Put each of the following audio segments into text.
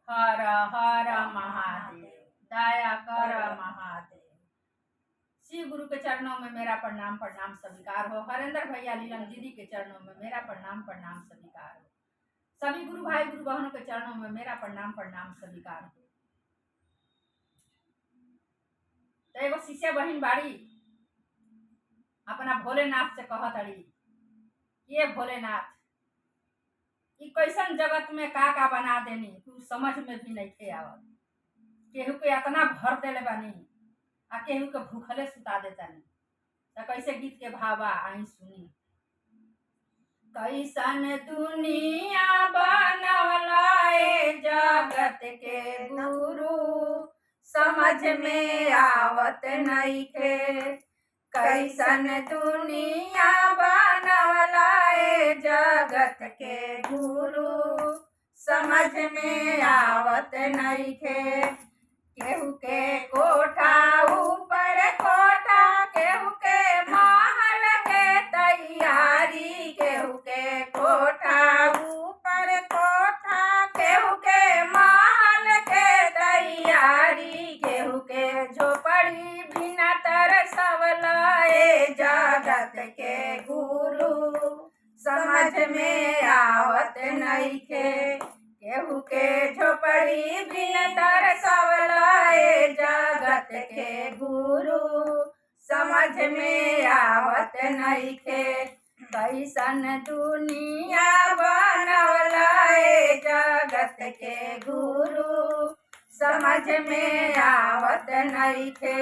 हर हर महादेव, दया कर महादेव। शिव गुरु के चरणों में मेरा प्रणाम प्रणाम स्वीकार हो। हरेंद्र भैया लीलम दीदी के चरणों में मेरा प्रणाम प्रणाम स्वीकार हो। सभी गुरु भाई गुरु बहनों के चरणों में मेरा प्रणाम प्रणाम स्वीकार हो। तो एगो शिष्य बहन बाड़ी अपना भोलेनाथ से कहत अड़ी, ये भोलेनाथ, ई कैसन जगत में का बना देनी, तू समझ में भी नहीं आवत। केहू के इतना भर देले बानी आ केहू के भूखले सुता देतानी। तो कैसे गीत के भावा आई सुनी। कैसन दुनिया बनवलाए जगत के गुरु, समझ में आवत नइखे। कैसन दुनिया बनवलाए जगत के गुरु, समझ में आवत नइखे। केहू के कोठा ऊपर कोठा, केहू के महल के तैयारी। केहू के कोठा ऊपर कोठा, केहू के महल के तैयारी। केहू के झोपड़ी बिना तरसवलाए जगत के गुरु, समझ में आवत नइखे। केहू के झोपड़ी बिन तरसवलाए जगत के गुरु, समझ में आवत नइखे। कैसन दुनिया बनवलाए जगत के गुरु, समझ में आवत नइखे।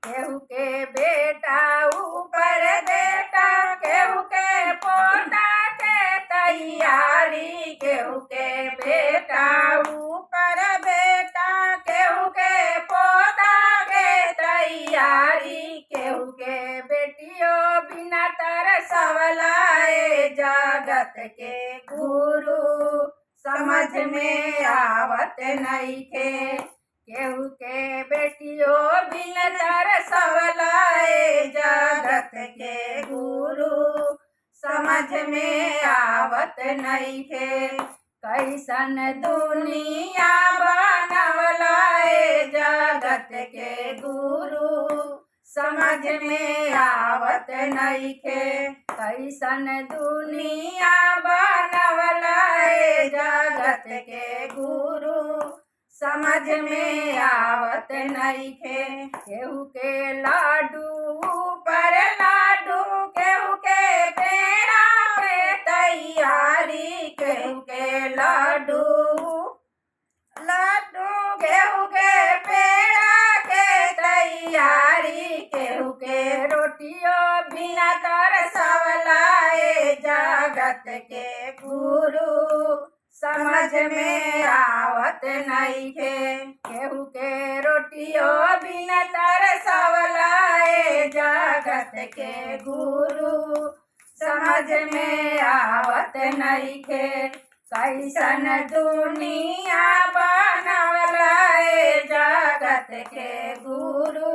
केहू के बेटा ऊपर बेटा, केहू के पोता के तैयारी। केहू के बेटा ऊपर बेटा, केहू के पोता के तैयारी। केहू के बेटियों बिना तरसवलाए जगत के गुरु, समझ में आवत नइखे। केहू के बेटियों बिन तरसवलाए जगत के गुरु, समझ में आवत नइखे। कैसन दुनिया बनवलाए जगत के गुरु, समझ में आवत नइखे। कैसन दुनिया बनवलाए जगत के गुरु, समझ में आवत नइखे। केहू के लाडू ऊपर लाडू, केहू के पेड़ा के तैयारी। केहू के लाडू लाडू, केहू के पेड़ा के तैयारी। केहू के रोटियों बिना तरसवलाए जगत के गुरु, समझ में आवत नइखे। केहू के रोटियों बिना तरसवलाए जगत के गुरु, समझ में आवत नइखे। कैसन दुनिया बनवलाए जगत के गुरु,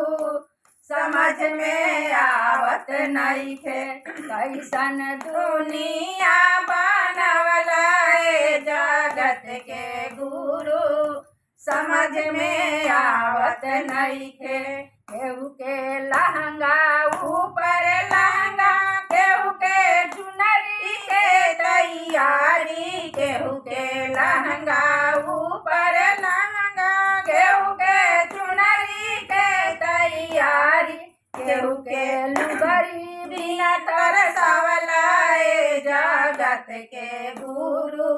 समझ में आवत नइखे। कैसन दुनिया बनवलाए जगत के गुरु, समझ में आवत नइखे। केहू के लहंगा ऊपर लहंगा, केहू के चुनरी के तैयारी। केहू के लहंगा ऊपर लहंगा, केहू के चुनरी के तैयारी। केहू के लुगरी बिना तरसवलाए जगत के गुरु,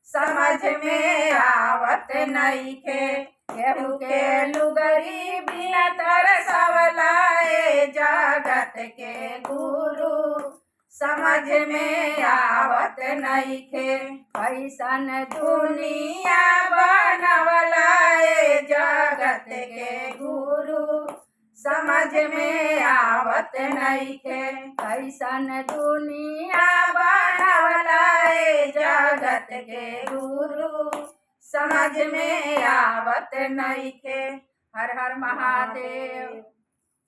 समझ में आवत नइखे। केहू के लुगरी बिना तरसवलाए जगत के गुरु, समझ में आवत नइखे। कैसन दुनिया बनवलाए जगत के गुरु, समझ में आवत नइखे। कैसन दुनिया बनवलाए जगत के गुरु, समझ में आवत नइखे। हर हर महादेव।